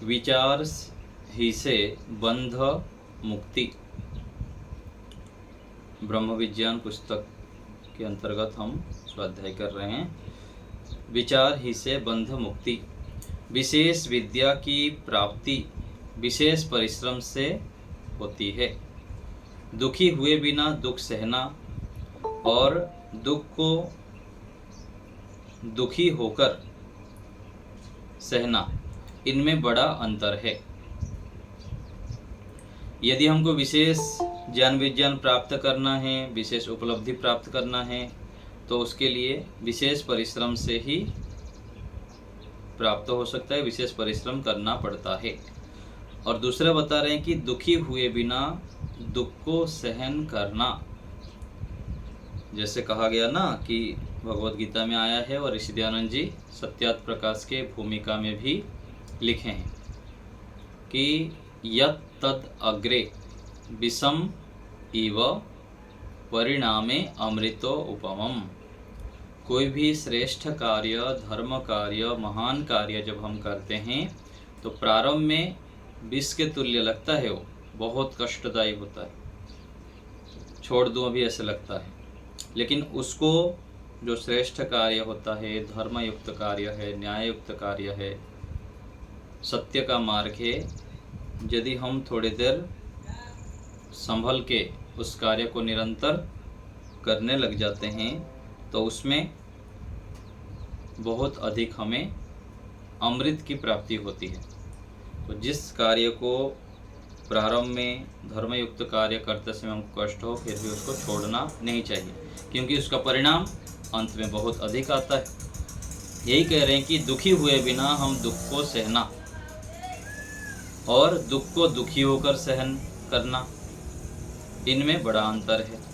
विचार ही से बंध मुक्ति, ब्रह्म विज्ञान पुस्तक के अंतर्गत हम स्वाध्याय कर रहे हैं। विचार ही से बंध मुक्ति, विशेष विद्या की प्राप्ति विशेष परिश्रम से होती है। दुखी हुए बिना दुख सहना और दुख को दुखी होकर सहना, इनमें बड़ा अंतर है। यदि हमको विशेष ज्ञान विज्ञान प्राप्त करना है, विशेष उपलब्धि प्राप्त करना है, तो उसके लिए विशेष परिश्रम से ही प्राप्त हो सकता है, विशेष परिश्रम करना पड़ता है। और दूसरा बता रहे हैं कि दुखी हुए बिना दुख को सहन करना, जैसे कहा गया ना कि भगवत गीता में आया है और ऋषि दयानंद जी सत्यार्थ प्रकाश के भूमिका में भी लिखे हैं कि यत् तत् अग्रे विषम इव परिणामे अमृतो उपमम। कोई भी श्रेष्ठ कार्य, धर्म कार्य, महान कार्य जब हम करते हैं तो प्रारंभ में विष के तुल्य लगता है, वो बहुत कष्टदायी होता है, छोड़ दूं अभी ऐसे लगता है। लेकिन उसको जो श्रेष्ठ कार्य होता है, धर्मयुक्त कार्य है, न्याययुक्त कार्य है, सत्य का मार्ग है, यदि हम थोड़ी देर संभल के उस कार्य को निरंतर करने लग जाते हैं तो उसमें बहुत अधिक हमें अमृत की प्राप्ति होती है। तो जिस कार्य को प्रारंभ में धर्मयुक्त कार्य करते समय हमको कष्ट हो, फिर भी उसको छोड़ना नहीं चाहिए, क्योंकि उसका परिणाम अंत में बहुत अधिक आता है। यही कह रहे हैं कि दुखी हुए बिना हम दुख को सहना और दुख को दुखी होकर सहन करना, इनमें बड़ा अंतर है।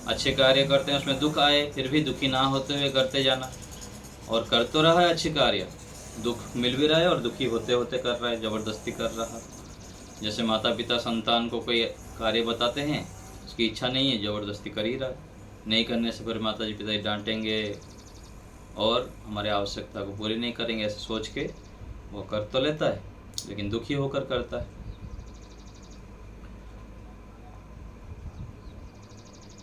अच्छे कार्य करते हैं, उसमें दुख आए फिर भी दुखी ना होते हुए करते जाना, और कर तो रहा है अच्छे कार्य, दुख मिल भी रहा है और दुखी होते होते कर रहा है, ज़बरदस्ती कर रहा है। जैसे माता पिता संतान को कोई कार्य बताते हैं, उसकी इच्छा नहीं है, ज़बरदस्ती कर ही रहा है। नहीं करने से फिर माता जी पिता डांटेंगे और हमारे आवश्यकता को पूरी नहीं करेंगे, ऐसे सोच के वो कर तो लेता है लेकिन दुखी होकर करता है।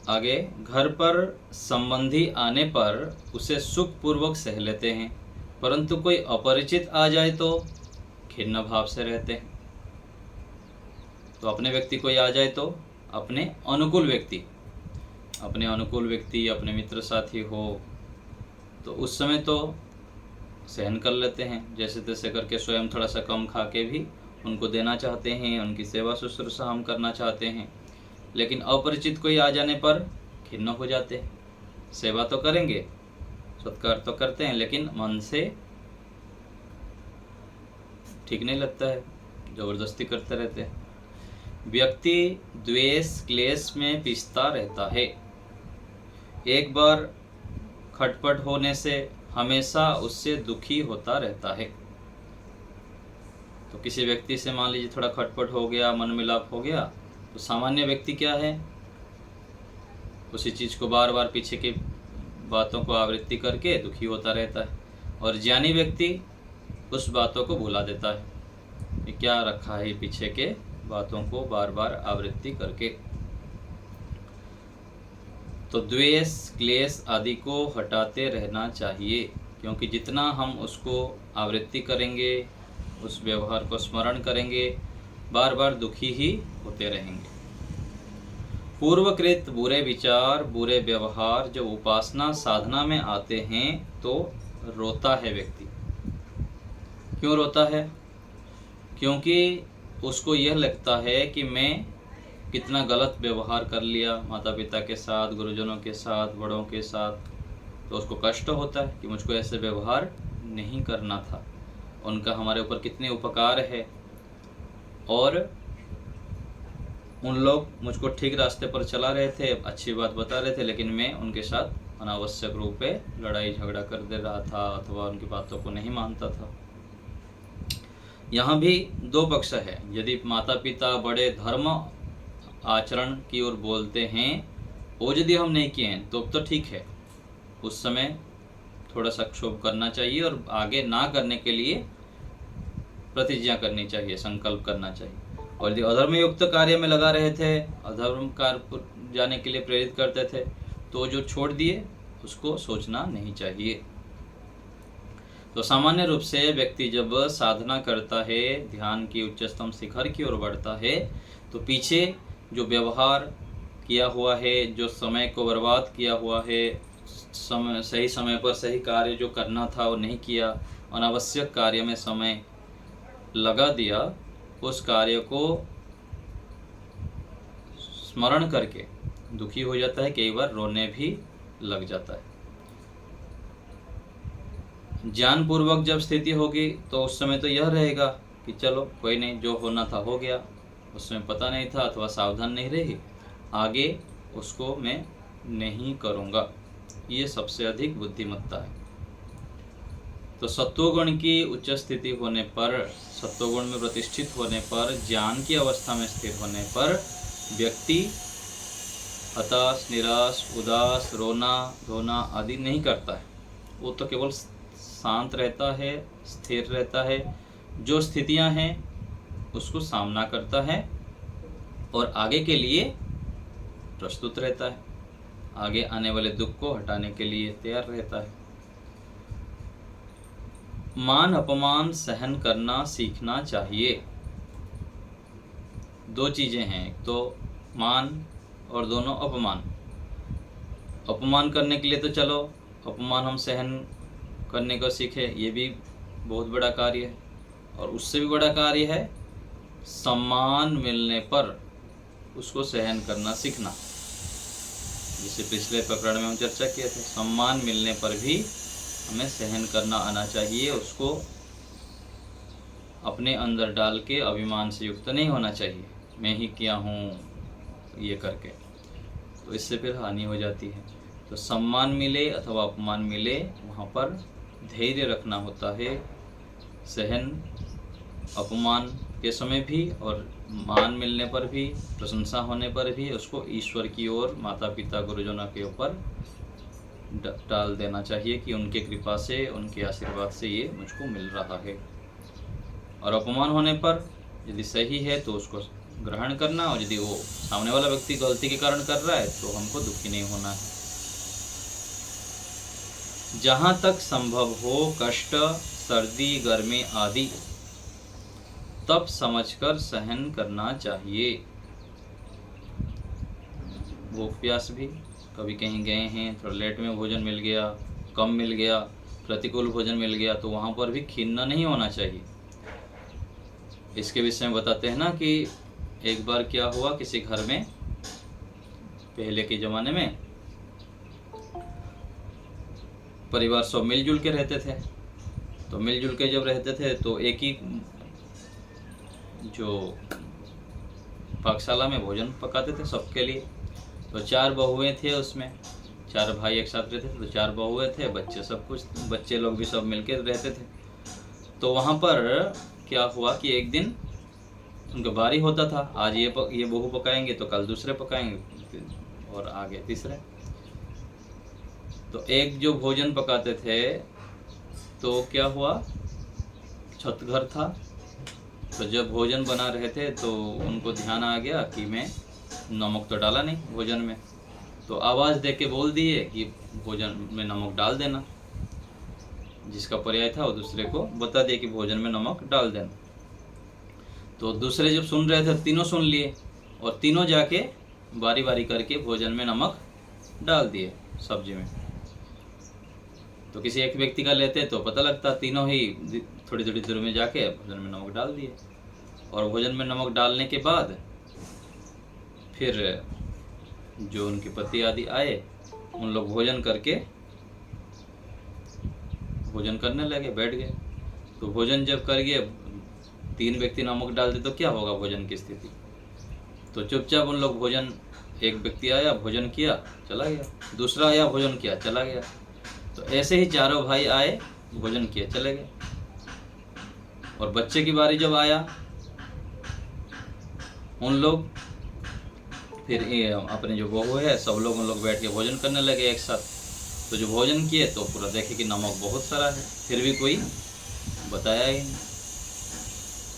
आगे, घर पर संबंधी आने पर उसे सुखपूर्वक सह लेते हैं, परंतु कोई अपरिचित आ जाए तो खिन्न भाव से रहते हैं। तो अपने व्यक्ति कोई आ जाए तो अपने अनुकूल व्यक्ति, अपने मित्र साथी हो तो उस समय तो सहन कर लेते हैं, जैसे तैसे करके स्वयं थोड़ा सा कम खा के भी उनको देना चाहते हैं, उनकी सेवा शुश्रूषा हम करना चाहते हैं। लेकिन अपरिचित कोई आ जाने पर खिन्न हो जाते हैं। सेवा तो करेंगे, सत्कार तो करते हैं, लेकिन मन से ठीक नहीं लगता है, जबरदस्ती करते रहते हैं। व्यक्ति द्वेष क्लेश में पिसता रहता है। एक बार खटपट होने से हमेशा उससे दुखी होता रहता है। तो किसी व्यक्ति से मान लीजिए थोड़ा खटपट हो गया, मन मिलाप हो गया, तो सामान्य व्यक्ति क्या है, उसी चीज़ को बार बार पीछे की बातों को आवृत्ति करके दुखी होता रहता है। और ज्ञानी व्यक्ति उस बातों को भुला देता है कि क्या रखा है पीछे के बातों को बार बार आवृत्ति करके। तो द्वेष क्लेश आदि को हटाते रहना चाहिए, क्योंकि जितना हम उसको आवृत्ति करेंगे, उस व्यवहार को स्मरण करेंगे, बार बार दुखी ही होते रहेंगे। पूर्वकृत बुरे विचार, बुरे व्यवहार जब उपासना साधना में आते हैं तो रोता है व्यक्ति। क्यों रोता है? क्योंकि उसको यह लगता है कि मैं कितना गलत व्यवहार कर लिया माता पिता के साथ, गुरुजनों के साथ, बड़ों के साथ। तो उसको कष्ट होता है कि मुझको ऐसे व्यवहार नहीं करना था, उनका हमारे ऊपर कितने उपकार है, और उन लोग मुझको ठीक रास्ते पर चला रहे थे, अच्छी बात बता रहे थे, लेकिन मैं उनके साथ अनावश्यक रूप से लड़ाई झगड़ा कर दे रहा था अथवा उनकी बातों को नहीं मानता था। यहाँ भी दो पक्ष है। यदि माता पिता बड़े धर्म आचरण की ओर बोलते हैं, वो यदि हम नहीं किए हैं तो ठीक है, उस समय थोड़ा सा क्षोभ करना चाहिए और आगे ना करने के लिए प्रतिज्ञा करनी चाहिए, संकल्प करना चाहिए। और यदि अधर्म युक्त कार्य में लगा रहे थे, अधर्म कार्य जाने के लिए प्रेरित करते थे, तो जो छोड़ दिए उसको सोचना नहीं चाहिए। तो सामान्य रूप से व्यक्ति जब साधना करता है, ध्यान की उच्चतम शिखर की ओर बढ़ता है, तो पीछे जो व्यवहार किया हुआ है, जो समय को बर्बाद किया हुआ है, सही समय पर सही कार्य जो करना था वो नहीं किया, अनावश्यक कार्य में समय लगा दिया, उस कार्य को स्मरण करके दुखी हो जाता है, कई बार रोने भी लग जाता है। ज्ञान पूर्वक जब स्थिति होगी तो उस समय तो यह रहेगा कि चलो कोई नहीं, जो होना था हो गया, उसमें पता नहीं था अथवा सावधान नहीं रही, आगे उसको मैं नहीं करूँगा। ये सबसे अधिक बुद्धिमत्ता है। तो सत्वगुण की उच्च स्थिति होने पर, सत्वगुण में प्रतिष्ठित होने पर, ज्ञान की अवस्था में स्थिर होने पर व्यक्ति हताश, निराश, उदास, रोना धोना आदि नहीं करता है। वो तो केवल शांत रहता है, स्थिर रहता है, जो स्थितियां हैं उसको सामना करता है और आगे के लिए प्रस्तुत रहता है, आगे आने वाले दुख को हटाने के लिए तैयार रहता है। मान अपमान सहन करना सीखना चाहिए। दो चीजें हैं, एक तो मान और दोनों अपमान। अपमान करने के लिए तो चलो अपमान हम सहन करने को सीखे, ये भी बहुत बड़ा कार्य है। और उससे भी बड़ा कार्य है सम्मान मिलने पर उसको सहन करना सीखना। जिसे पिछले प्रकरण में हम चर्चा किए थे, सम्मान मिलने पर भी हमें सहन करना आना चाहिए, उसको अपने अंदर डाल के अभिमान से युक्त नहीं होना चाहिए, मैं ही किया हूँ ये करके, तो इससे फिर हानि हो जाती है। तो सम्मान मिले अथवा अपमान मिले, वहाँ पर धैर्य रखना होता है, सहन अपमान के समय भी और मान मिलने पर भी, प्रशंसा होने पर भी उसको ईश्वर की ओर, माता पिता गुरुजनों के ऊपर डाल देना चाहिए कि उनके कृपा से, उनके आशीर्वाद से ये मुझको मिल रहा है। और अपमान होने पर यदि सही है तो उसको ग्रहण करना, और यदि वो सामने वाला व्यक्ति गलती के कारण कर रहा है तो हमको दुखी नहीं होना है। जहाँ तक संभव हो कष्ट, सर्दी, गर्मी आदि तब समझकर सहन करना चाहिए। भूख प्यास भी, कभी कहीं गए हैं, थोड़ा लेट में भोजन मिल गया, कम मिल गया, प्रतिकूल भोजन मिल गया, तो वहाँ पर भी खिन्न नहीं होना चाहिए। इसके विषय में बताते हैं ना कि एक बार क्या हुआ, किसी घर में, पहले के ज़माने में परिवार सब मिलजुल के रहते थे। तो मिलजुल के जब रहते थे तो एक ही जो पाकशाला में भोजन पकाते थे सबके लिए। तो 4 बहुएं थे उसमें, 4 भाई एक साथ रहते थे, तो 4 बहुएं थे, बच्चे सब कुछ, बच्चे लोग भी सब मिलके रहते थे। तो वहाँ पर क्या हुआ कि एक दिन उनका बारी होता था, आज ये बहू पकाएंगे तो कल दूसरे पकाएंगे और आगे तीसरे। तो एक जो भोजन पकाते थे तो क्या हुआ, छत घर था, तो जब भोजन बना रहे थे तो उनको ध्यान आ गया कि मैं नमक तो डाला नहीं भोजन में, तो आवाज़ दे के बोल दिए कि भोजन में नमक डाल देना। जिसका पर्याय था वो दूसरे को बता दिए कि भोजन में नमक डाल देना। तो दूसरे जब सुन रहे थे तीनों सुन लिए और तीनों जाके बारी बारी करके भोजन में नमक डाल दिए सब्जी में। तो किसी एक व्यक्ति का लेते तो पता लगता, तीनों ही थोड़ी थोड़ी देर में जाके भोजन में नमक डाल दिए। और भोजन में नमक डालने के बाद फिर जो उनके पति आदि आए, उन लोग भोजन करके भोजन करने लगे, बैठ गए। तो भोजन जब कर गए, 3 व्यक्ति नमक डाल दे तो क्या होगा भोजन की स्थिति। तो चुपचाप उन लोग भोजन, एक व्यक्ति आया भोजन किया चला गया, दूसरा आया भोजन किया चला गया। तो ऐसे ही 4 भाई आए, भोजन किए चले गए। और बच्चे की बारी जब आया, उन लोग फिर अपने जो बहू है सब लोग, उन लोग बैठ के भोजन करने लगे एक साथ। तो जो भोजन किए तो पूरा देखे कि नमक बहुत सारा है, फिर भी कोई बताया ही नहीं।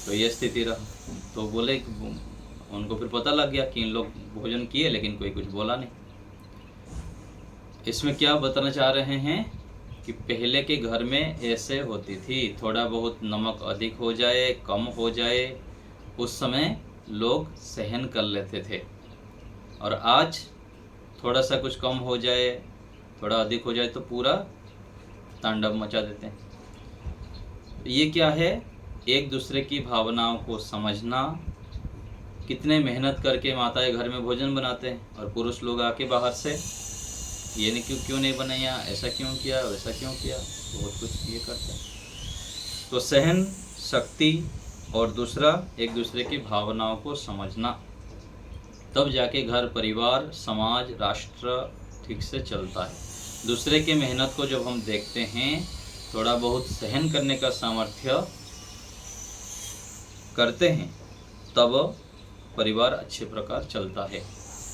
तो ये स्थिति रहा। तो बोले, उनको फिर पता लग गया कि इन लोग भोजन किए लेकिन कोई कुछ बोला नहीं। इसमें क्या बताना चाह रहे हैं कि पहले के घर में ऐसे होती थी, थोड़ा बहुत नमक अधिक हो जाए, कम हो जाए, उस समय लोग सहन कर लेते थे। और आज थोड़ा सा कुछ कम हो जाए, थोड़ा अधिक हो जाए तो पूरा तांडव मचा देते हैं। ये क्या है? एक दूसरे की भावनाओं को समझना। कितने मेहनत करके माताएं घर में भोजन बनाते हैं और पुरुष लोग आके बाहर से ये नहीं क्यों नहीं बनाया, ऐसा क्यों किया, वैसा क्यों किया, बहुत कुछ ये करते हैं। तो सहन शक्ति और दूसरा एक दूसरे की भावनाओं को समझना, तब जाके घर परिवार समाज राष्ट्र ठीक से चलता है। दूसरे के मेहनत को जब हम देखते हैं, थोड़ा बहुत सहन करने का सामर्थ्य करते हैं, तब परिवार अच्छे प्रकार चलता है,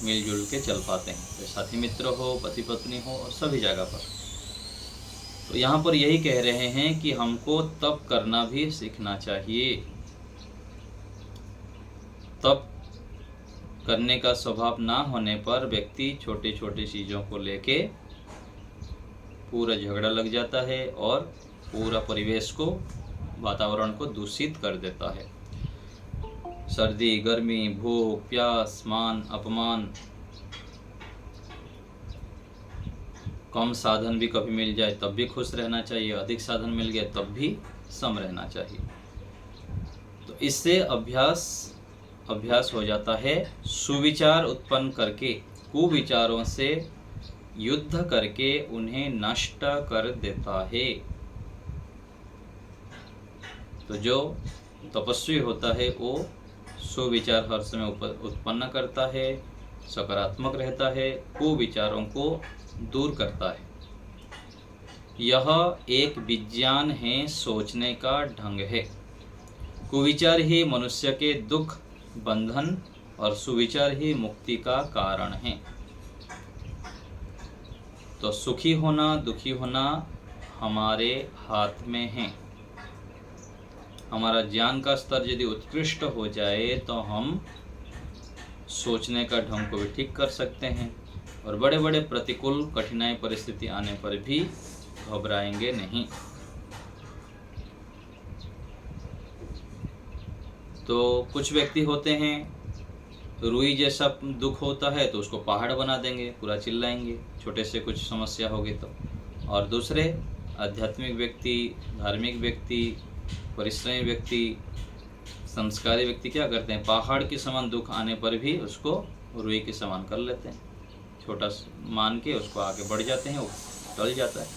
मिलजुल के चल पाते हैं। तो साथी मित्र हो, पति पत्नी हो, और सभी जगह पर। तो यहाँ पर यही कह रहे हैं कि हमको तप करना भी सीखना चाहिए। तप करने का स्वभाव ना होने पर व्यक्ति छोटी छोटी चीज़ों को लेके पूरा झगड़ा लग जाता है और पूरा परिवेश को, वातावरण को दूषित कर देता है। सर्दी, गर्मी, भूख, प्यास, मान अपमान, कम साधन भी कभी मिल जाए तब भी खुश रहना चाहिए, अधिक साधन मिल गए तब भी सम रहना चाहिए। तो इससे अभ्यास हो जाता है। सुविचार उत्पन्न करके कुविचारों से युद्ध करके उन्हें नष्ट कर देता है। तो जो तपस्वी होता है वो सुविचार हर समय उत्पन्न करता है, सकारात्मक रहता है, कुविचारों को दूर करता है। यह एक विज्ञान है, सोचने का ढंग है। कुविचार ही मनुष्य के दुख, बंधन और सुविचार ही मुक्ति का कारण है। तो सुखी होना, दुखी होना हमारे हाथ में है। हमारा ज्ञान का स्तर यदि उत्कृष्ट हो जाए तो हम सोचने का ढंग को भी ठीक कर सकते हैं और बड़े बड़े प्रतिकूल कठिनाई परिस्थिति आने पर भी घबराएंगे नहीं। तो कुछ व्यक्ति होते हैं, रुई जैसा दुख होता है तो उसको पहाड़ बना देंगे, पूरा चिल्लाएंगे छोटे से कुछ समस्या होगी तो। और दूसरे आध्यात्मिक व्यक्ति, धार्मिक व्यक्ति, परिश्रमी व्यक्ति, संस्कारी व्यक्ति क्या करते हैं? पहाड़ के समान दुख आने पर भी उसको रुई के समान कर लेते हैं, छोटा मान के उसको आगे बढ़ जाते हैं, वो टल जाता है।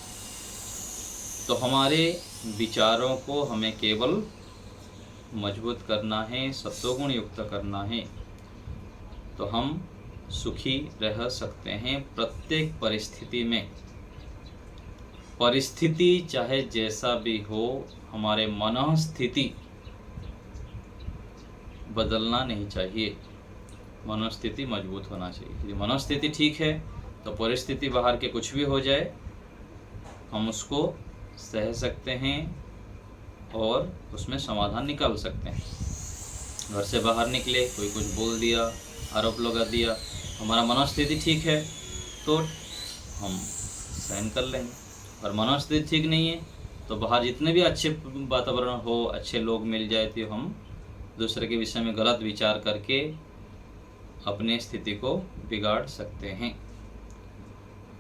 तो हमारे विचारों को हमें केवल मजबूत करना है, सत्वगुण युक्त करना है, तो हम सुखी रह सकते हैं प्रत्येक परिस्थिति में। परिस्थिति चाहे जैसा भी हो, हमारे मनोस्थिति बदलना नहीं चाहिए, मनोस्थिति मजबूत होना चाहिए। यदि मनोस्थिति ठीक है तो परिस्थिति बाहर के कुछ भी हो जाए हम उसको सह सकते हैं और उसमें समाधान निकाल सकते हैं। घर से बाहर निकले, कोई कुछ बोल दिया, आरोप लगा दिया, हमारा मनोस्थिति ठीक है तो हम सहन कर लेंगे, और मनोस्थिति ठीक नहीं है तो बाहर जितने भी अच्छे वातावरण हो, अच्छे लोग मिल जाए तो हम दूसरे के विषय में गलत विचार करके अपनी स्थिति को बिगाड़ सकते हैं।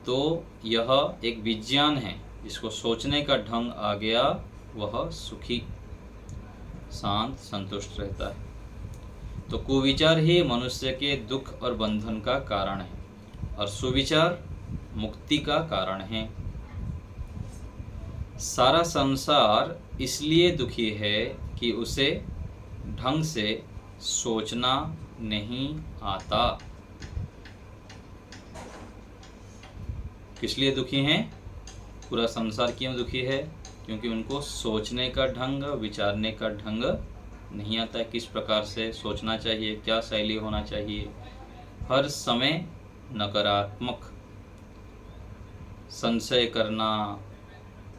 तो यह एक विज्ञान है, जिसको सोचने का ढंग आ गया वह सुखी, शांत, संतुष्ट रहता है। तो कुविचार ही मनुष्य के दुख और बंधन का कारण है और सुविचार मुक्ति का कारण है। सारा संसार इसलिए दुखी है कि उसे ढंग से सोचना नहीं आता। किस लिए दुखी हैं? पूरा संसार क्यों दुखी है? क्योंकि उनको सोचने का ढंग, विचारने का ढंग नहीं आता है। किस प्रकार से सोचना चाहिए, क्या शैली होना चाहिए, हर समय नकारात्मक संशय करना,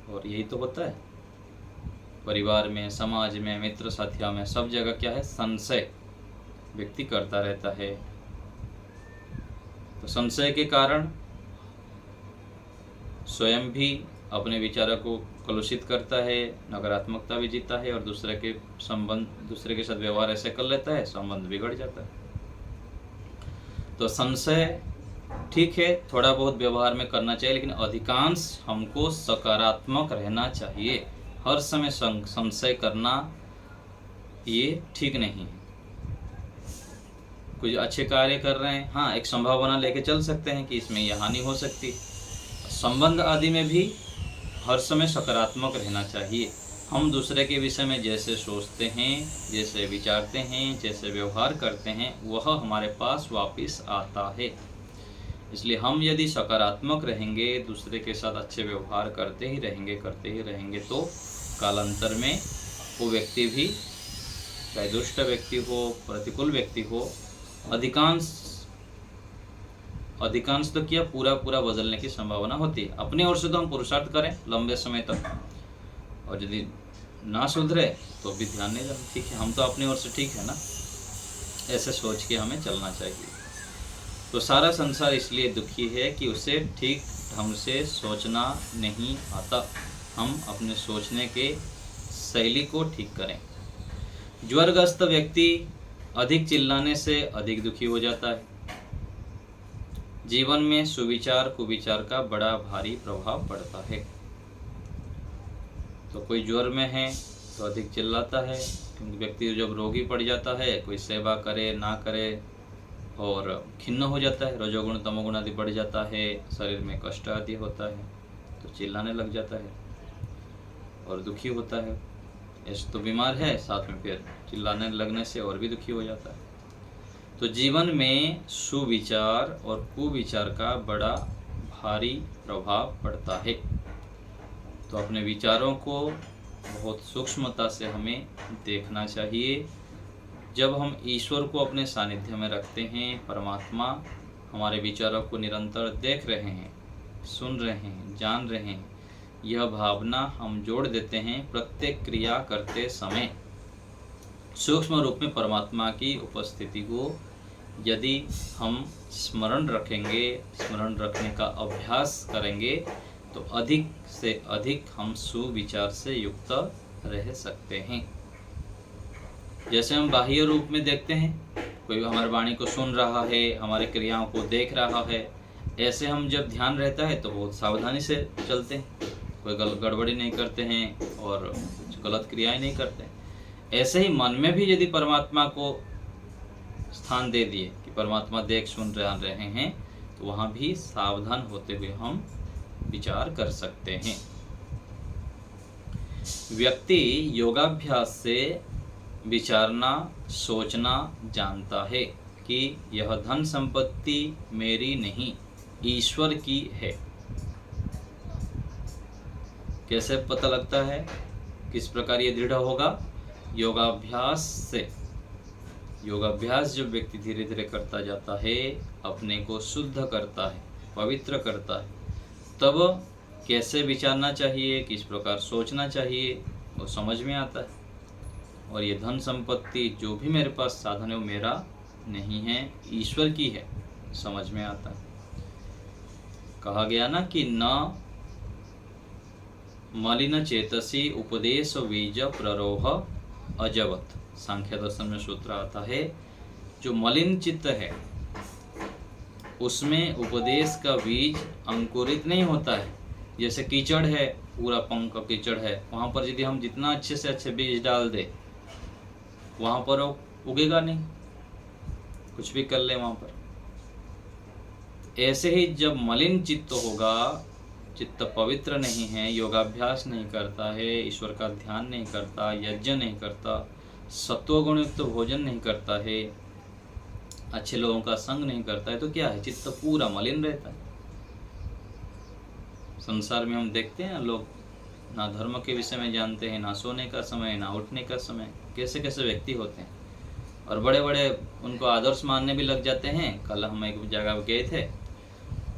और यही तो होता है। परिवार में, समाज में, मित्र साथियों में, सब जगह क्या है, संशय व्यक्ति करता रहता है। तो संशय के कारण स्वयं भी अपने विचारों को कलुषित करता है, नकारात्मकता भी जीता है और दूसरे के साथ व्यवहार ऐसे कर लेता है, संबंध बिगड़ जाता है। तो संशय ठीक है, थोड़ा बहुत व्यवहार में करना चाहिए, लेकिन अधिकांश हमको सकारात्मक रहना चाहिए। हर समय संशय करना ये ठीक नहीं है। कुछ अच्छे कार्य कर रहे हैं, हाँ, एक संभावना लेके चल सकते हैं कि इसमें यह हानि हो सकती। संबंध आदि में भी हर समय सकारात्मक रहना चाहिए। हम दूसरे के विषय में जैसे सोचते हैं, जैसे विचारते हैं, जैसे व्यवहार करते हैं, वह हमारे पास वापस आता है। इसलिए हम यदि सकारात्मक रहेंगे, दूसरे के साथ अच्छे व्यवहार करते ही रहेंगे तो कालांतर में वो व्यक्ति भी, चाहे दुष्ट व्यक्ति हो, प्रतिकूल व्यक्ति हो, अधिकांश तो क्या पूरा बदलने की संभावना होती है। अपने ओर से तो हम पुरुषार्थ करें लंबे समय तक, और यदि ना सुधरे तो भी ध्यान नहीं देना, ठीक है, हम तो अपनी ओर से ठीक है ना, ऐसे सोच के हमें चलना चाहिए। तो सारा संसार इसलिए दुखी है कि उसे ठीक ढंग से सोचना नहीं आता। हम अपने सोचने के शैली को ठीक करें। ज्वरग्रस्त व्यक्ति अधिक चिल्लाने से अधिक दुखी हो जाता है। जीवन में सुविचार कुविचार का बड़ा भारी प्रभाव पड़ता है। तो कोई ज्वर में है तो अधिक चिल्लाता है, क्योंकि व्यक्ति जब रोगी पड़ जाता है, कोई सेवा करे ना करे और खिन्न हो जाता है, रजोगुण तमोगुण आदि बढ़ जाता है, शरीर में कष्ट आदि होता है, तो चिल्लाने लग जाता है और दुखी होता है। ऐसे तो बीमार है, साथ में फिर चिल्लाने लगने से और भी दुखी हो जाता है। तो जीवन में सुविचार और कुविचार का बड़ा भारी प्रभाव पड़ता है। तो अपने विचारों को बहुत सूक्ष्मता से हमें देखना चाहिए। जब हम ईश्वर को अपने सानिध्य में रखते हैं, परमात्मा हमारे विचारों को निरंतर देख रहे हैं, सुन रहे हैं, जान रहे हैं, यह भावना हम जोड़ देते हैं। प्रत्येक क्रिया करते समय सूक्ष्म रूप में परमात्मा की उपस्थिति को यदि हम स्मरण रखेंगे, स्मरण रखने का अभ्यास करेंगे, तो अधिक से अधिक हम सुविचार से युक्त रह सकते हैं। जैसे हम बाह्य रूप में देखते हैं, कोई हमारी वाणी को सुन रहा है, हमारे क्रियाओं को देख रहा है, ऐसे हम जब ध्यान रहता है तो बहुत सावधानी से चलते हैं, कोई गड़बड़ी नहीं करते हैं और गलत क्रियाएं नहीं करते। ऐसे ही मन में भी यदि परमात्मा को स्थान दे दिए कि परमात्मा देख सुन रहे हैं, तो वहाँ भी सावधान होते हुए हम विचार कर सकते हैं। व्यक्ति योगाभ्यास से विचारना, सोचना जानता है कि यह धन संपत्ति मेरी नहीं, ईश्वर की है। कैसे पता लगता है, किस प्रकार ये दृढ़ होगा? योगाभ्यास से। योगाभ्यास जब व्यक्ति धीरे धीरे करता जाता है, अपने को शुद्ध करता है, पवित्र करता है, तब कैसे विचारना चाहिए, किस प्रकार सोचना चाहिए, वो समझ में आता है। और ये धन संपत्ति जो भी मेरे पास साधन है वो मेरा नहीं है, ईश्वर की है, समझ में आता है। कहा गया ना कि न मलिन चेतसी उपदेश बीज प्ररोह अजवत। सांख्य दर्शन में सूत्र आता है, जो मलिन चित्त है उसमें उपदेश का बीज अंकुरित नहीं होता है। जैसे कीचड़ है, पूरा पंख का कीचड़ है, वहाँ पर यदि हम जितना अच्छे से अच्छे बीज डाल दे, वहाँ पर उगेगा नहीं, कुछ भी कर ले वहाँ पर। ऐसे ही जब मलिन चित्त होगा, चित्त पवित्र नहीं है, योगाभ्यास नहीं करता है, ईश्वर का ध्यान नहीं करता, यज्ञ नहीं करता, सत्वगुण युक्त भोजन नहीं करता है, अच्छे लोगों का संग नहीं करता है, तो क्या है, चित्त पूरा मलिन रहता है। संसार में हम देखते हैं लोग ना धर्म के विषय में जानते हैं, ना सोने का समय, ना उठने का समय, कैसे कैसे व्यक्ति होते हैं और बड़े बड़े उनको आदर्श मानने भी लग जाते हैं। कल हम एक जगह गए थे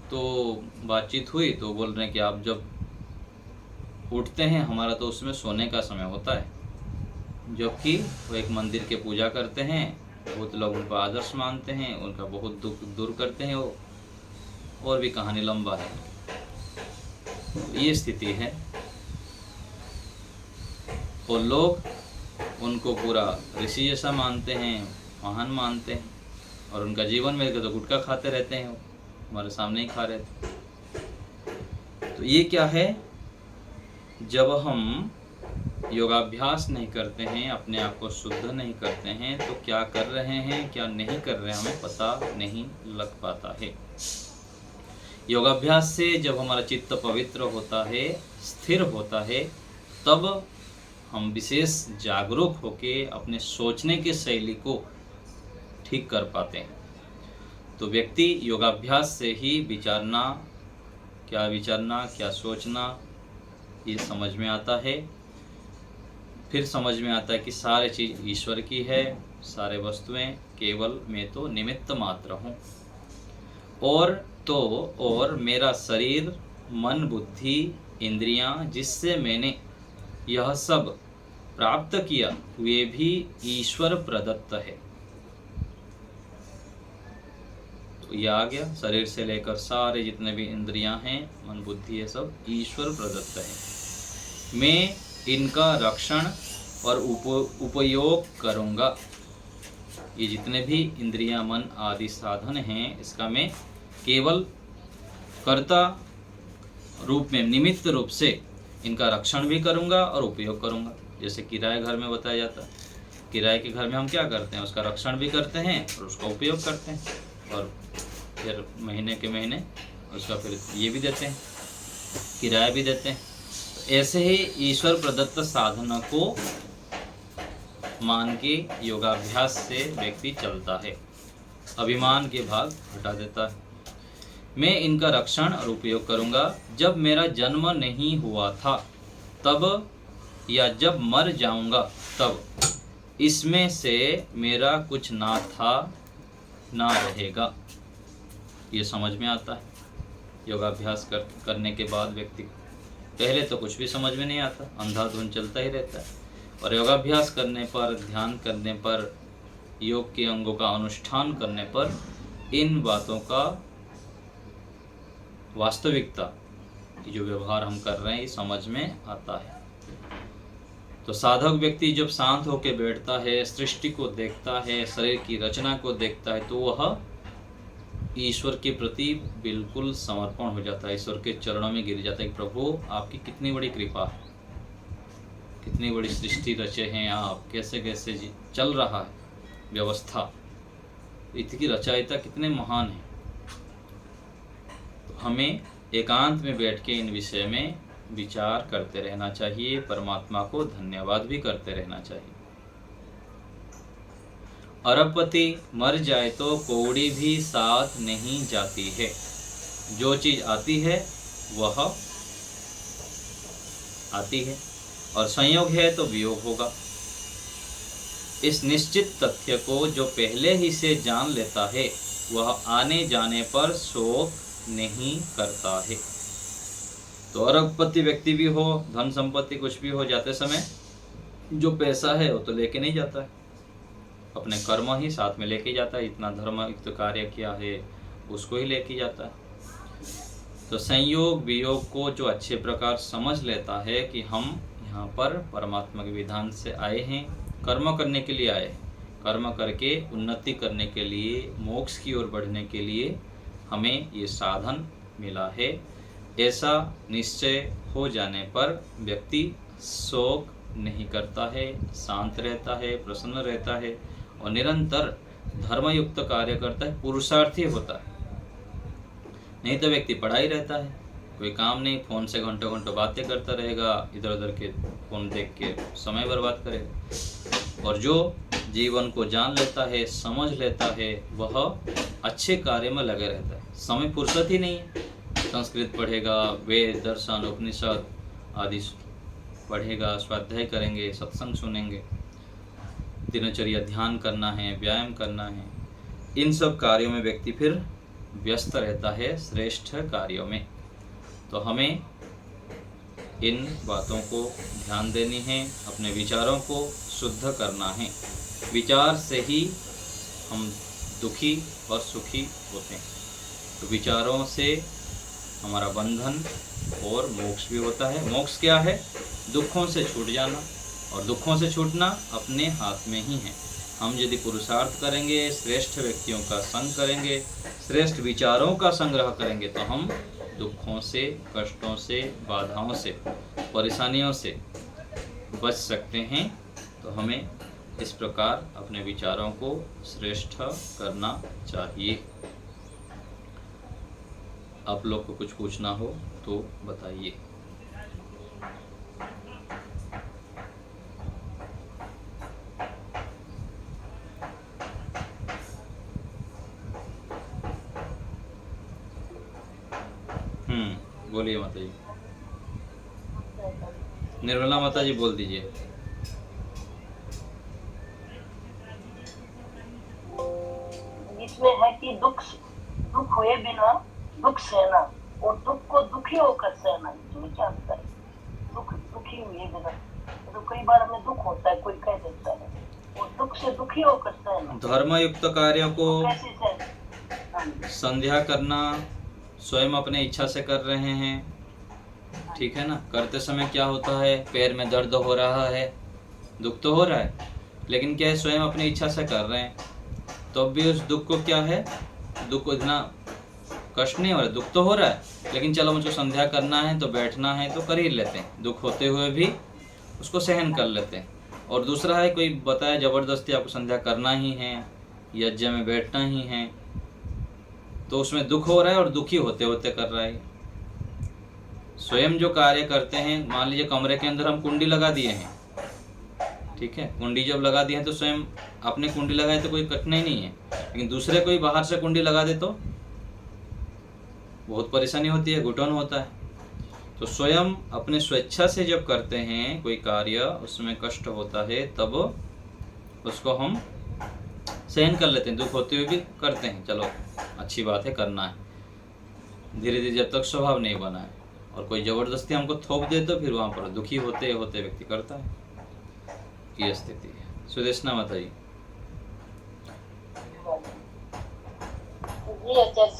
तो बातचीत हुई, तो बोल रहे हैं कि आप जब उठते हैं, हमारा तो उसमें सोने का समय होता है, जबकि वो एक मंदिर के पूजा करते हैं, बहुत लोग उनको आदर्श मानते हैं, उनका बहुत दुख दूर करते हैं वो, और भी कहानी लंबा है। ये स्थिति है, और लोग उनको पूरा ऋषि जैसा मानते हैं, महान मानते हैं, और उनका जीवन में तो गुटखा खाते रहते हैं, वो हमारे सामने ही खा रहे थे। तो ये क्या है, जब हम योगाभ्यास नहीं करते हैं, अपने आप को शुद्ध नहीं करते हैं, तो क्या कर रहे हैं क्या नहीं कर रहे हैं हमें पता नहीं लग पाता है। योगाभ्यास से जब हमारा चित्त पवित्र होता है, स्थिर होता है, तब हम विशेष जागरूक होके अपने सोचने की शैली को ठीक कर पाते हैं। तो व्यक्ति योगाभ्यास से ही विचारना क्या सोचना, ये समझ में आता है। फिर समझ में आता है कि सारे चीज़ ईश्वर की है, सारे वस्तुएं केवल मैं तो निमित्त मात्र हूँ, और मेरा शरीर, मन, बुद्धि, इंद्रियां, जिससे मैंने यह सब प्राप्त किया, वे भी ईश्वर प्रदत्त है। तो यह आ गया, शरीर से लेकर सारे जितने भी इंद्रियां हैं, मन, बुद्धि, ये सब ईश्वर प्रदत्त है। मैं इनका रक्षण और उपयोग करूंगा। ये जितने भी इंद्रियां, मन आदि साधन हैं, इसका मैं केवल कर्ता रूप में, निमित्त रूप से इनका रक्षण भी करूंगा और उपयोग करूंगा। जैसे किराए घर में बताया जाता है, किराए के घर में हम क्या करते हैं, उसका रक्षण भी करते हैं और उसका उपयोग करते हैं, और फिर महीने के महीने उसका फिर ये भी देते हैं, किराया भी देते हैं। तो ऐसे ही ईश्वर प्रदत्त साधनों को मान के योगाभ्यास से व्यक्ति चलता है, अभिमान के भाग हटा देता है। मैं इनका रक्षण और उपयोग करूंगा। जब मेरा जन्म नहीं हुआ था तब, या जब मर जाऊंगा तब, इसमें से मेरा कुछ ना था ना रहेगा। ये समझ में आता है योगाभ्यास करने के बाद व्यक्ति को। पहले तो कुछ भी समझ में नहीं आता, अंधाधुंध चलता ही रहता है, और योगाभ्यास करने पर, ध्यान करने पर, योग के अंगों का अनुष्ठान करने पर इन बातों का वास्तविकता, जो व्यवहार हम कर रहे हैं, ये समझ में आता है। तो साधक व्यक्ति जब शांत होकर बैठता है, सृष्टि को देखता है, शरीर की रचना को देखता है, तो वह ईश्वर के प्रति बिल्कुल समर्पण हो जाता है, ईश्वर के चरणों में गिर जाता है। प्रभु आपकी कितनी बड़ी कृपा है, कितनी बड़ी सृष्टि रचे हैं आप, कैसे कैसे चल रहा है व्यवस्था, इतनी रचयिता कितने महान है। तो हमें एकांत में बैठ के इन विषय में विचार करते रहना चाहिए, परमात्मा को धन्यवाद भी करते रहना चाहिए। अरबपति मर जाए तो कौड़ी भी साथ नहीं जाती है, जो चीज आती है वह आती है, और संयोग है तो वियोग होगा। इस निश्चित तथ्य को जो पहले ही से जान लेता है, वह आने जाने पर शोक नहीं करता है। तो अरबपति व्यक्ति भी हो, धन संपत्ति कुछ भी हो, जाते समय जो पैसा है वो तो लेके नहीं जाता है, अपने कर्म ही साथ में लेके जाता है। इतना धर्म युक्त कार्य किया है उसको ही लेके जाता है। तो संयोग वियोग को जो अच्छे प्रकार समझ लेता है कि हम यहाँ पर परमात्मा के विधान से आए हैं, कर्म करने के लिए आए हैं, कर्म करके उन्नति करने के लिए, मोक्ष की ओर बढ़ने के लिए हमें ये साधन मिला है, ऐसा निश्चय हो जाने पर व्यक्ति शोक नहीं करता है, शांत रहता है, प्रसन्न रहता है, और निरंतर धर्मयुक्त कार्य करता है, पुरुषार्थी होता है। नहीं तो व्यक्ति पड़ा ही रहता है, कोई काम नहीं, फ़ोन से घंटों घंटों बातें करता रहेगा, इधर उधर के फ़ोन देख के समय बर्बाद करेगा। और जो जीवन को जान लेता है, समझ लेता है, वह अच्छे कार्य में लगे रहता है। समय फुर्सत ही नहीं है, संस्कृत पढ़ेगा, वेद, दर्शन, उपनिषद आदि पढ़ेगा, स्वाध्याय करेंगे, सत्संग सुनेंगे, दिनचर्या ध्यान करना है, व्यायाम करना है, इन सब कार्यों में व्यक्ति फिर व्यस्त रहता है, श्रेष्ठ कार्यों में। तो हमें इन बातों को ध्यान देनी है, अपने विचारों को शुद्ध करना है। विचार से ही हम दुखी और सुखी होते हैं। तो विचारों से हमारा बंधन और मोक्ष भी होता है। मोक्ष क्या है? दुखों से छूट जाना, और दुखों से छूटना अपने हाथ में ही है। हम यदि पुरुषार्थ करेंगे, श्रेष्ठ व्यक्तियों का संग करेंगे, श्रेष्ठ विचारों का संग्रह करेंगे, तो हम दुखों से, कष्टों से, बाधाओं से, परेशानियों से बच सकते हैं। तो हमें इस प्रकार अपने विचारों को श्रेष्ठ करना चाहिए। आप लोग को कुछ पूछना हो तो बताइए। बोलिए माता जी। निर्मला माता जी बोल दीजिए। इसमें है कि दुख हुए बिना दुख सहना और दुख को दुखी होकर सहना, इसमें क्या अंतर है? दुखी हुए बिना, तो कई बार हमें दुख होता है, कोई कह देता है, और दुख से दुखी होकर सहना। धर्मयुक्त कार्यों को कैसे सहना? संध्या करना, स्वयं अपने इच्छा से कर रहे हैं, ठीक है ना। करते समय क्या होता है? पैर में दर्द हो रहा है, दुख तो हो रहा है, लेकिन क्या है, स्वयं अपनी इच्छा से कर रहे हैं, तो भी उस दुख को क्या है, दुख को इतना कष्ट नहीं हो रहा, दुख तो हो रहा है, लेकिन चलो मुझको संध्या करना है तो बैठना है तो कर ही लेते हैं, दुख होते हुए भी उसको सहन कर लेते हैं। और दूसरा है, कोई बताए जबरदस्ती आपको संध्या करना ही है, यज्ञ में बैठना ही है, तो उसमें दुख हो रहा है और दुखी होते होते कर रहा है। स्वयं जो कार्य करते हैं, मान लीजिए कमरे के अंदर हम कुंडी लगा दिए हैं, ठीक है, कुंडी जब लगा दिए हैं तो स्वयं अपने कुंडी लगाए तो कोई कठिनाई नहीं है, लेकिन दूसरे कोई बाहर से कुंडी लगा दे तो बहुत परेशानी होती है, घुटन होता है। तो स्वयं अपने स्वेच्छा से जब करते हैं कोई कार्य, उसमें कष्ट होता है, तब उसको हम सहन कर लेते हैं, दुख होते हुए भी करते हैं, चलो अच्छी बात है, करना है। धीरे धीरे जब तक स्वभाव नहीं बना है, और कोई जबरदस्ती हमको थोप दे तो फिर वहाँ पर दुखी होते होते व्यक्ति करता है। ये स्थिति है। सुदेशना माता जी। जी आचार्य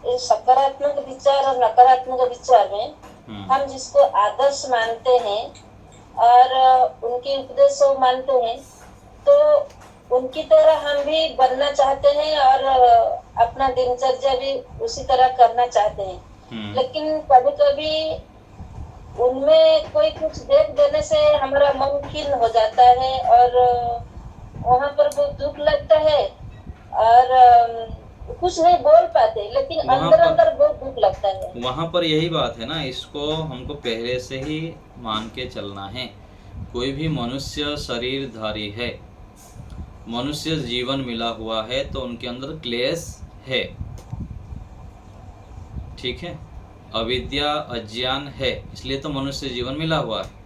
जी, सकारात्मक विचार और नकारात्मक विचार में हम जिसको आदर्श मानते हैं और उनके उपदेशों मानते हैं, तो उनकी तरह हम भी बनना चाहते हैं और अपना दिनचर्या भी उसी तरह करना चाहते हैं। लेकिन कभी कभी उनमें कोई कुछ देख देने से हमारा मन खिन्न हो जाता है और वहाँ पर बहुत दुख लगता है और कुछ नहीं बोल पाते, लेकिन अंदर अंदर बहुत दुख लगता है। वहाँ पर यही बात है ना, इसको हमको पहले से ही मान के चलना है। कोई भी मनुष्य शरीरधारी है, मनुष्य जीवन मिला हुआ है, तो उनके अंदर क्लेश है, ठीक है, अविद्या अज्ञान है, इसलिए तो मनुष्य जीवन मिला हुआ है।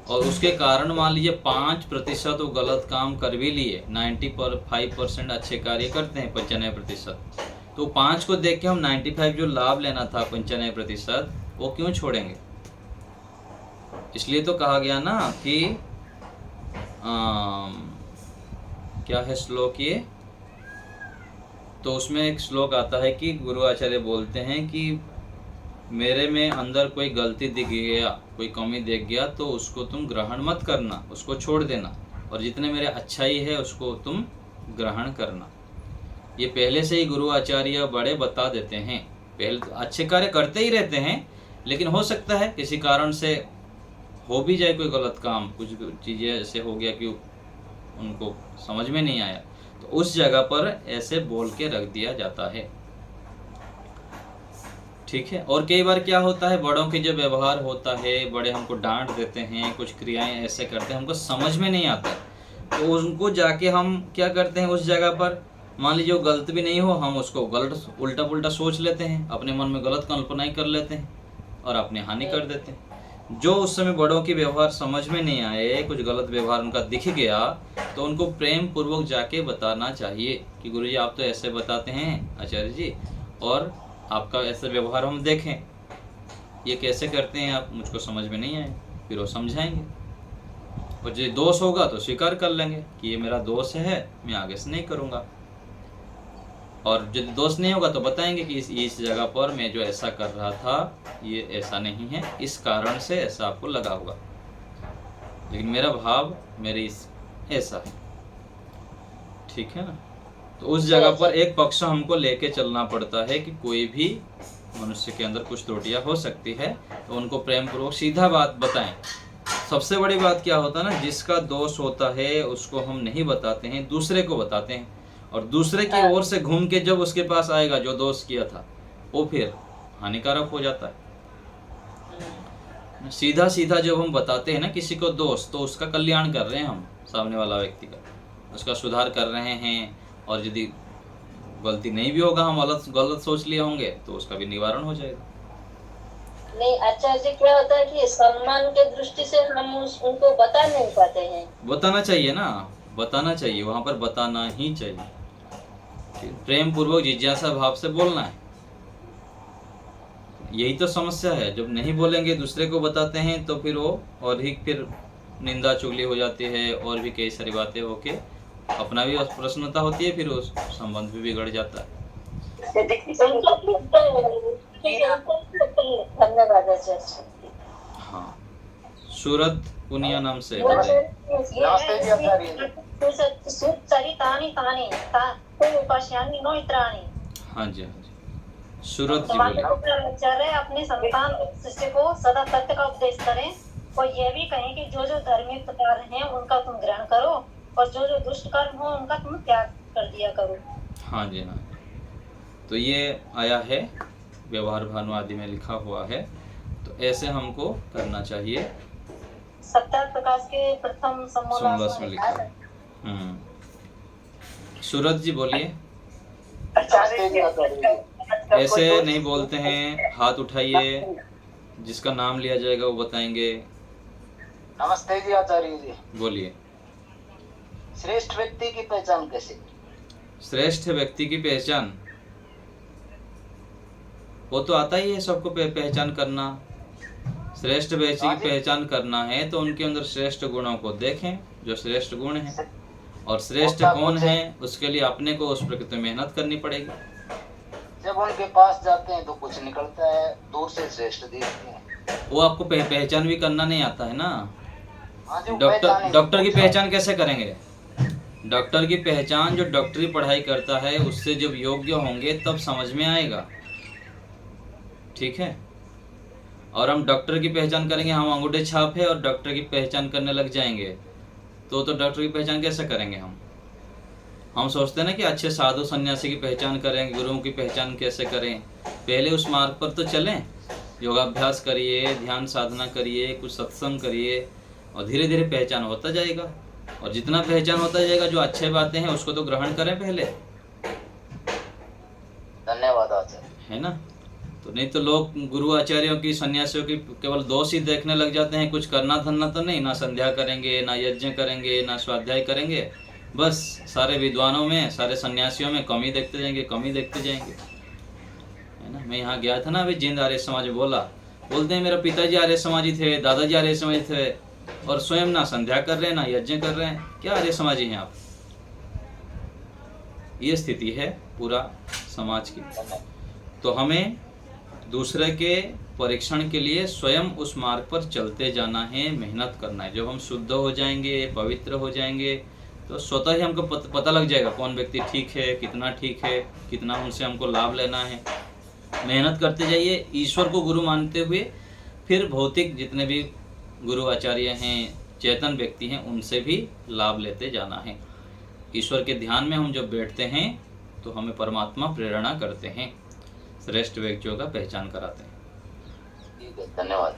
और उसके कारण मान लीजिए 5% वो गलत काम कर भी लिए, 95% अच्छे कार्य करते हैं, 95%, तो 5 को देख के हम 95 जो लाभ लेना था 95%, वो क्यों छोड़ेंगे? इसलिए तो कहा गया ना कि क्या है श्लोक ये, तो उसमें एक श्लोक आता है कि गुरु आचार्य बोलते हैं कि मेरे में अंदर कोई गलती दिख गया, कोई कमी देख गया, तो उसको तुम ग्रहण मत करना, उसको छोड़ देना, और जितने मेरे अच्छाई है उसको तुम ग्रहण करना। ये पहले से ही गुरु आचार्य बड़े बता देते हैं। पहले तो अच्छे कार्य करते ही रहते हैं, लेकिन हो सकता है किसी कारण से हो भी जाए कोई गलत काम, कुछ चीज़ें ऐसे हो गया कि उनको समझ में नहीं आया, तो उस जगह पर ऐसे बोल के रख दिया जाता है, ठीक है। और कई बार क्या होता है, बड़ों के जो व्यवहार होता है, बड़े हमको डांट देते हैं, कुछ क्रियाएं ऐसे करते हैं, हमको समझ में नहीं आता, तो उनको जाके हम क्या करते हैं, उस जगह पर मान लीजिए वो गलत भी नहीं हो, हम उसको गलत उल्टा पुल्टा सोच लेते हैं, अपने मन में गलत कल्पनाएं कर लेते हैं और अपनी हानि कर देते हैं। जो उस समय बड़ों की व्यवहार समझ में नहीं आए, कुछ गलत व्यवहार उनका दिख गया, तो उनको प्रेम पूर्वक जाके बताना चाहिए कि गुरुजी आप तो ऐसे बताते हैं आचार्य जी, और आपका ऐसा व्यवहार हम देखें, ये कैसे करते हैं आप, मुझको समझ में नहीं आए। फिर वो समझाएंगे, और जो दोष होगा तो स्वीकार कर लेंगे कि ये मेरा दोष है, मैं आगे से नहीं करूँगा। और यदि दोष नहीं होगा तो बताएंगे कि इस जगह पर मैं जो ऐसा कर रहा था ये ऐसा नहीं है, इस कारण से ऐसा आपको लगा होगा, लेकिन मेरा भाव मेरे इस ऐसा है। ठीक है ना। तो उस जगह पर एक पक्ष हमको लेके चलना पड़ता है कि कोई भी मनुष्य के अंदर कुछ त्रुटियां हो सकती है, तो उनको प्रेम पूर्वक सीधा बात बताएं। सबसे बड़ी बात क्या होता है ना, जिसका दोष होता है उसको हम नहीं बताते हैं, दूसरे को बताते हैं, और दूसरे की ओर से घूम के जब उसके पास आएगा जो दोष किया था, वो फिर हानिकारक हो जाता है। सीधा सीधा जब हम बताते हैं ना किसी को दोष, तो उसका कल्याण कर रहे हैं हम, सामने वाला व्यक्ति का, उसका सुधार कर रहे हैं। और यदि गलती नहीं भी होगा, हम गलत सोच लिए होंगे, तो उसका भी निवारण हो जाएगा। नहीं आचार्य जी, क्या होता है कि सम्मान के दृष्टि से हम उनको बता नहीं पाते हैं। बताना चाहिए ना, बताना चाहिए, वहां पर बताना ही चाहिए। प्रेम पूर्वक जिज्ञासा भाव से बोलना है। यही तो समस्या है, जब नहीं बोलेंगे, दूसरे को बताते हैं, तो फिर वो और ही फिर निंदा चुगली हो जाती है, और भी कई सारी बातें होके अपना भी प्रसन्नता होती है, फिर उस संबंध भी बिगड़ जाता है। धन्यवाद आचार्य। हाँ, सूरत पुनिया नाम से हाँ जी, हाँ जी, सूरत जी बोलिए। आचार्य अपने संतान शिष्य को सदा सत्य का उपदेश करें, और यह भी कहें कि जो जो धार्मिक कार्य हैं उनका तुम ग्रहण करो, और जो जो दुष्ट कर्म हो उनका तुम त्याग कर दिया करो। हाँ जी, हाँ। तो ये आया है व्यवहार भानु आदि में लिखा हुआ है, तो ऐसे हमको करना चाहिए। सत्य प्रकाश के प्रथम समोल्लास में लिखा है। सूरज जी बोलिए। ऐसे नहीं बोलते हैं, हाथ उठाइए, जिसका नाम लिया जाएगा वो बताएंगे। नमस्ते जी आचार्य जी। बोलिए। श्रेष्ठ व्यक्ति की पहचान कैसे? श्रेष्ठ व्यक्ति की पहचान, वो तो आता ही है सबको पहचान करना। श्रेष्ठ व्यक्ति की पहचान करना है तो उनके अंदर श्रेष्ठ गुणों को देखें, जो श्रेष्ठ गुण हैं, और श्रेष्ठ कौन है उसके लिए अपने को उस प्रकृति में मेहनत करनी पड़ेगी। जब उनके पास जाते हैं तो कुछ निकलता है, दूर से श्रेष्ठ दिखते हैं। वो आपको पहचान भी करना नहीं आता है ना। हाँ, डॉक्टर की पहचान कैसे करेंगे? डॉक्टर की पहचान जो डॉक्टरी पढ़ाई करता है उससे जब योग्य होंगे तब समझ में आएगा। ठीक है। और हम डॉक्टर की पहचान करेंगे, हम अंगूठे छाप है और डॉक्टर की पहचान करने लग जाएंगे, तो डॉक्टर की पहचान कैसे करेंगे हम सोचते हैं ना कि अच्छे साधु सन्यासी की पहचान करें, गुरुओं की पहचान कैसे करें। पहले उस मार्ग पर तो चलें, योगाभ्यास करिए, ध्यान साधना करिए, कुछ सत्संग करिए, और धीरे धीरे पहचान होता जाएगा। और जितना पहचान होता जाएगा, जो अच्छे बातें हैं उसको तो ग्रहण करें पहले। धन्यवाद आचार्य। है ना। तो नहीं तो लोग गुरु आचार्यों की, सन्यासियों की केवल दोष ही देखने लग जाते हैं, कुछ करना धरना तो नहीं, ना संध्या करेंगे, ना यज्ञ करेंगे, ना स्वाध्याय करेंगे, बस सारे विद्वानों में, सारे सन्यासियों में कमी देखते जाएंगे, कमी देखते जाएंगे। है ना। मैं यहाँ गया था ना अभी, जिंद आर्य समाज में बोलते हैं मेरा पिताजी आर्य समाजी थे, दादाजी आर्य समाजी थे, और स्वयं ना संध्या कर रहे हैं, ना यज्ञ कर रहे हैं, क्या आर्य समाजी हैं आप? ये स्थिति है पूरा समाज की। तो हमें दूसरे के परीक्षण के लिए स्वयं उस मार्ग पर चलते जाना है, मेहनत करना है। जब हम शुद्ध हो जाएंगे, पवित्र हो जाएंगे, तो स्वतः ही हमको पता लग जाएगा कौन व्यक्ति ठीक है, कितना उनसे हमको लाभ लेना है। मेहनत करते जाइए, ईश्वर को गुरु मानते हुए, फिर भौतिक जितने भी गुरु आचार्य हैं, चेतन व्यक्ति हैं, उनसे भी लाभ लेते जाना है। ईश्वर के ध्यान में हम जब बैठते हैं तो हमें परमात्मा प्रेरणा करते हैं, श्रेष्ठ व्यक्तियों का पहचान कराते हैं। ठीक है, धन्यवाद।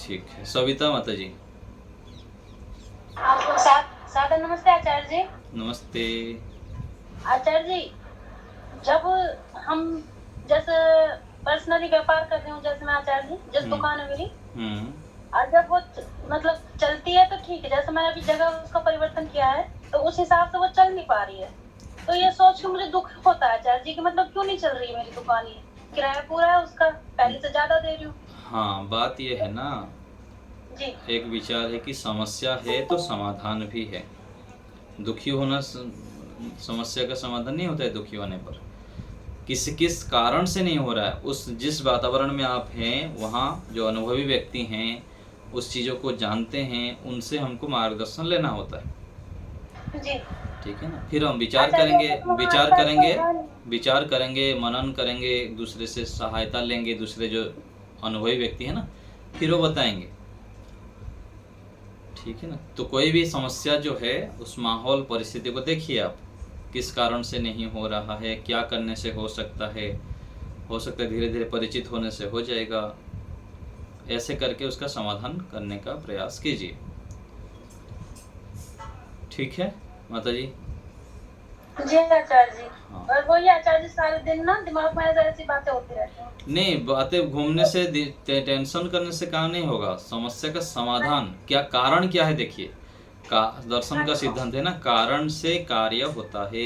ठीक है। सविता माता जी। सादर नमस्ते आचार्य जी। नमस्ते आचार्य जी, जब हम जैसे पर्सनली व्यापार कर रहे हूँ, जैसे मैं आचार्य जी, जिस दुकान है मेरी, और जब वो मतलब चलती है तो ठीक है, जैसे मैंने अभी जगह उसका परिवर्तन किया है तो उस हिसाब से वो चल नहीं पा रही है, तो ये सोच के मुझे दुख होता है आचार्य जी कि मतलब क्यों नहीं चल रही है मेरी दुकान, ये किराया पूरा है उसका, पहले से ज्यादा दे रही हूँ, हाँ, बात ये है ना, जी एक विचार है कि समस्या है तो समाधान भी है। दुखी होना समस्या का समाधान नहीं होता है। दुखी होने पर किस कारण से नहीं हो रहा है, उस जिस वातावरण में आप हैं वहाँ जो अनुभवी व्यक्ति हैं, उस चीज़ों को जानते हैं, उनसे हमको मार्गदर्शन लेना होता है। जी। ठीक है ना। फिर हम विचार अच्छा, करेंगे, जैसे कि विचार आजकल करेंगे, तो है। विचार करेंगे, मनन करेंगे, एक दूसरे से सहायता लेंगे, दूसरे जो अनुभवी व्यक्ति है ना, फिर वो बताएंगे। ठीक है ना। तो कोई भी समस्या जो है उस माहौल परिस्थिति को देखिए आप, किस कारण से नहीं हो रहा है, क्या करने से हो सकता है, धीरे धीरे परिचित होने से हो जाएगा। ऐसे करके उसका समाधान करने का प्रयास कीजिए। ठीक है माता जी। जी आचार्य जी। हाँ। और वही आचार्य जी, सारे दिन ना दिमाग में ऐसी बातें होती रहती हैं। नहीं, बातें घूमने से टेंशन करने से काम नहीं होगा। समस्या का समाधान क्या, कारण क्या है देखिए। दर्शन का सिद्धांत है ना, कारण से कार्य होता है।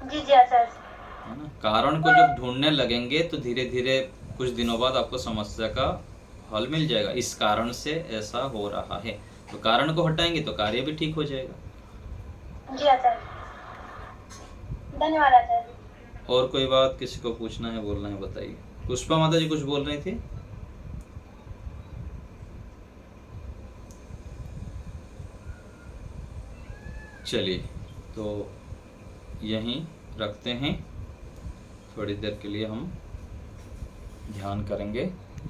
जी जी आचार्य जी। है ना। कारण को जब ढूंढने लगेंगे तो धीरे धीरे कुछ दिनों बाद आपको समस्या का हल मिल जाएगा। इस कारण से ऐसा हो रहा है, तो कारण को हटाएंगे तो कार्य भी ठीक हो जाएगा। जी आचार्य जी। धन्यवाद आचार्य जी। और कोई बात किसी को पूछना है, बोलना है, बताइए। पुष्पा माता जी कुछ बोल रही थी। चलिए, तो यहीं रखते हैं। थोड़ी देर के लिए हम ध्यान करेंगे।